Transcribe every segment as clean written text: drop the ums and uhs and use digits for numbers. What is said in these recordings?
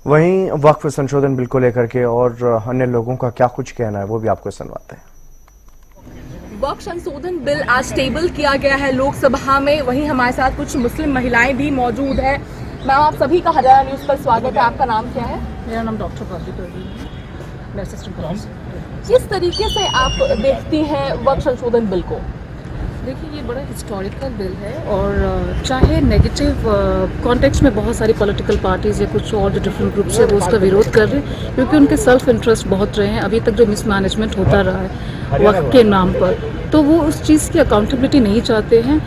वहीं वक्फ संशोधन बिल को लेकर के और अन्य लोगों का क्या कुछ कहना है वो भी आपको सुनवाते हैं। वक्फ संशोधन बिल आज टेबल किया गया है लोकसभा में। वहीं हमारे साथ कुछ मुस्लिम महिलाएं भी मौजूद है। मैम, आप सभी का हजारा न्यूज पर स्वागत है। आपका नाम क्या है? मेरा नाम डॉक्टर है। किस तरीके से आप देखती हैं वक्फ संशोधन बिल को? देखिए, ये बड़ा हिस्टोरिकल बिल है और चाहे नेगेटिव कॉन्टेक्स्ट में बहुत सारी पॉलिटिकल पार्टीज़ या कुछ और जो डिफरेंट ग्रुप्स है वो उसका विरोध कर रहे हैं, क्योंकि उनके सेल्फ इंटरेस्ट बहुत रहे हैं। अभी तक जो मिसमैनेजमेंट होता रहा है वक्फ के नाम पर, तो वो उस चीज़ की अकाउंटेबिलिटी नहीं चाहते हैं।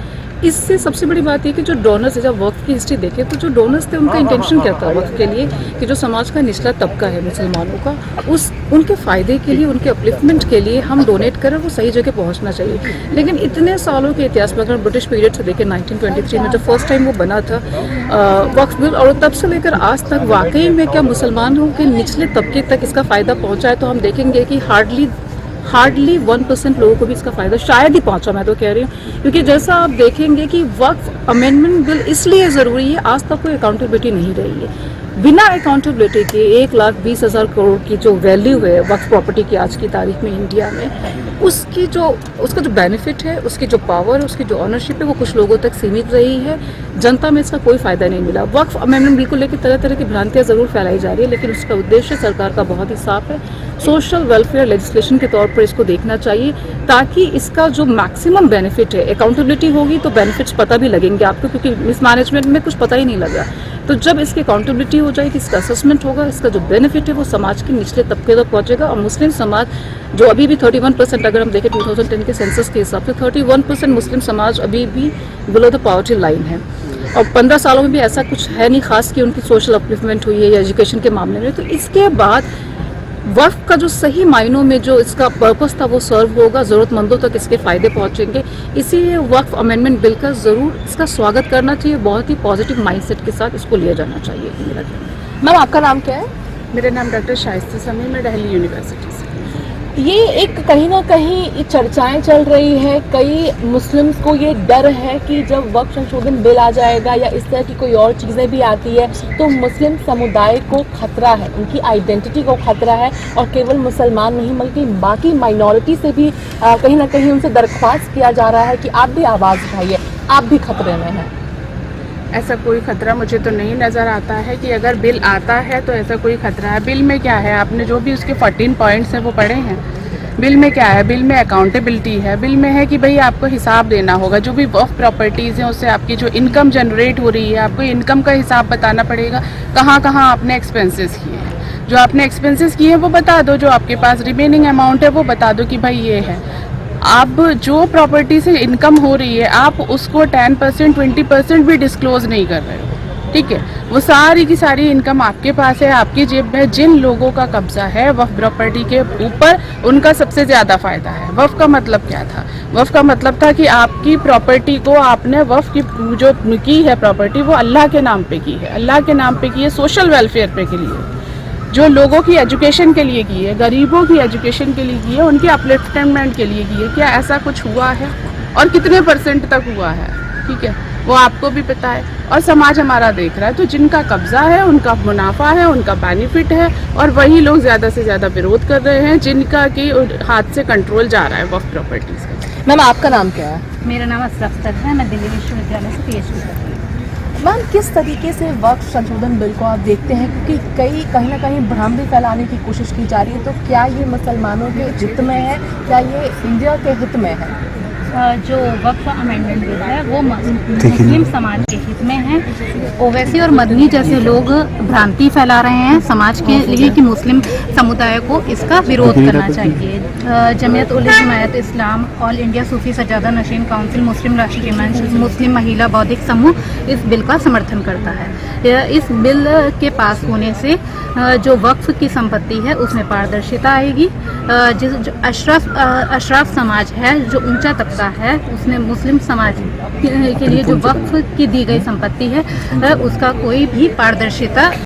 इससे सबसे बड़ी बात ये कि जो डोनर्स है, जब वक्फ की हिस्ट्री देखें तो जो डोनर्स थे उनका इंटेंशन क्या था वक्फ के लिए, कि जो समाज का निचला तबका है मुसलमानों का, उनके फ़ायदे के लिए, उनके अपलिफ्टमेंट के लिए हम डोनेट करें, वो सही जगह पहुंचना चाहिए। लेकिन इतने सालों के इतिहास में अगर ब्रिटिश पीरियड से देखें 1923 में जब फर्स्ट टाइम वो बना था वक्फ बिल, और तब से लेकर आज तक वाकई में क्या मुसलमानों के निचले तबके तक इसका फ़ायदा पहुँचा है, तो हम देखेंगे कि हार्डली 1% लोगों को भी इसका फायदा शायद ही पहुंचा। मैं तो कह रही हूँ, क्योंकि जैसा आप देखेंगे कि वक्फ अमेंडमेंट बिल इसलिए ज़रूरी है, आज तक कोई अकाउंटेबिलिटी नहीं रही है। बिना अकाउंटेबिलिटी के 1,20,000 करोड़ की जो वैल्यू है वक्फ प्रॉपर्टी की आज की तारीख में इंडिया में, उसका जो बेनिफिट है, उसकी जो पावर है, उसकी जो ऑनरशिप है, वो कुछ लोगों तक सीमित रही है। जनता में इसका कोई फायदा नहीं मिला। वक्फ अमेंडमेंट बिल को लेकर तरह तरह की भ्रांतियां जरूर फैलाई जा रही है, लेकिन उसका उद्देश्य सरकार का बहुत ही साफ है। सोशल वेलफेयर लेजिस्लेशन के तौर पर इसको देखना चाहिए, ताकि इसका जो मैक्सिमम बेनिफिट है, अकाउंटेबिलिटी होगी तो बेनिफिट्स पता भी लगेंगे आपको, क्योंकि मिसमैनेजमेंट में कुछ पता ही नहीं लगा। तो जब इसकी अकाउंटेबिलिटी हो जाएगी, इसका असेसमेंट होगा, इसका जो बेनिफिट है वो समाज के निचले तबके तक पहुंचेगा। और मुस्लिम समाज जो अभी भी 31%, अगर हम देखें 2010 के सेंसस के हिसाब से 31% मुस्लिम समाज अभी भी बिलो द पॉवर्टी लाइन है। और 15 सालों में भी ऐसा कुछ है नहीं खास कि उनकी सोशल अपलिफ्टमेंट हुई है या एजुकेशन के मामले में। तो इसके बाद वक्फ का जो सही मायनों में जो इसका पर्पस था वो सर्व होगा, ज़रूरतमंदों तक इसके फ़ायदे पहुंचेंगे। इसीलिए वक्फ अमेंडमेंट बिल का ज़रूर इसका स्वागत करना चाहिए, बहुत ही पॉजिटिव माइंडसेट के साथ इसको लिया जाना चाहिए। मेरा मैम, आपका नाम क्या है? मेरा नाम डॉक्टर शाइस्ता समी, मैं दिल्ली यूनिवर्सिटी से। ये एक कहीं ना कहीं चर्चाएं चल रही है, कई मुस्लिम्स को ये डर है कि जब वक्फ संशोधन बिल आ जाएगा या इस तरह की कोई और चीज़ें भी आती है तो मुस्लिम समुदाय को खतरा है, उनकी आइडेंटिटी को खतरा है। और केवल मुसलमान नहीं बल्कि बाकी माइनॉरिटी से भी कहीं ना कहीं उनसे दरख्वास्त किया जा रहा है कि आप भी आवाज़ उठाइए, आप भी खतरे में हैं। ऐसा कोई खतरा मुझे तो नहीं नज़र आता है कि अगर बिल आता है तो ऐसा कोई खतरा है। बिल में क्या है, आपने जो भी उसके 14 पॉइंट्स हैं वो पढ़े हैं। बिल में क्या है, बिल में अकाउंटेबिलिटी है। बिल में है कि भाई आपको हिसाब देना होगा, जो भी वक्फ प्रॉपर्टीज़ हैं उससे आपकी जो इनकम जनरेट हो रही है, आपको इनकम का हिसाब बताना पड़ेगा, कहाँ कहाँ आपने एक्सपेंसेस किए हैं। जो आपने एक्सपेंसेस किए हैं वो बता दो, जो आपके पास रिमेनिंग अमाउंट है वो बता दो कि भाई ये है। आप जो प्रॉपर्टी से इनकम हो रही है आप उसको 10%, 20% भी डिस्क्लोज नहीं कर रहे हो, ठीक है। वो सारी की सारी इनकम आपके पास है, आपकी जेब में। जिन लोगों का कब्जा है वक्फ प्रॉपर्टी के ऊपर, उनका सबसे ज़्यादा फ़ायदा है। वक्फ का मतलब क्या था? वक्फ का मतलब था कि आपकी प्रॉपर्टी को आपने वक्फ की जो की है प्रॉपर्टी, वो अल्लाह के नाम पे की है, अल्लाह के नाम पे की है, सोशल वेलफेयर पे के लिए, जो लोगों की एजुकेशन के लिए की है, गरीबों की एजुकेशन के लिए की है, उनके अपलिफ्टमेंट के लिए की है। क्या ऐसा कुछ हुआ है? और कितने % तक हुआ है? ठीक है, वो आपको भी पता है और समाज हमारा देख रहा है। तो जिनका कब्जा है, उनका मुनाफा है, उनका बेनिफिट है, और वही लोग ज़्यादा से ज़्यादा विरोध कर रहे हैं जिनका कि हाथ से कंट्रोल जा रहा है वक्फ प्रॉपर्टीज़ का। मैम, आपका नाम क्या है? मेरा नाम असरफ तक है, मैं दिल्ली विश्वविद्यालय से PhD कर रही हूँ। मैम, किस तरीके से वक्फ संशोधन बिल को आप देखते हैं, क्योंकि कहीं ना कहीं भ्रांति फैलाने की कोशिश की जा रही है, तो क्या ये मुसलमानों के हित में है, क्या ये इंडिया के हित में है? जो वक्फ अमेंडमेंट बिल है वो मुस्लिम समाज के हित में है। ओवैसी और मदनी जैसे लोग भ्रांति फैला रहे हैं समाज के लिए कि मुस्लिम समुदाय को इसका विरोध करना चाहिए। जमीयत उल हिमायत इस्लाम, ऑल इंडिया सूफी सजादा नशीन काउंसिल, मुस्लिम राष्ट्रीय मंच, मुस्लिम महिला बौद्धिक समूह इस बिल का समर्थन करता है। इस बिल के पास होने से जो वक्फ की संपत्ति है उसमें पारदर्शिता आएगी। जो अशराफ समाज है, जो ऊंचा तबका है, उसने मुस्लिम समाज के लिए जो वक्फ की दी गई संपत्ति है उसका कोई भी पारदर्शिता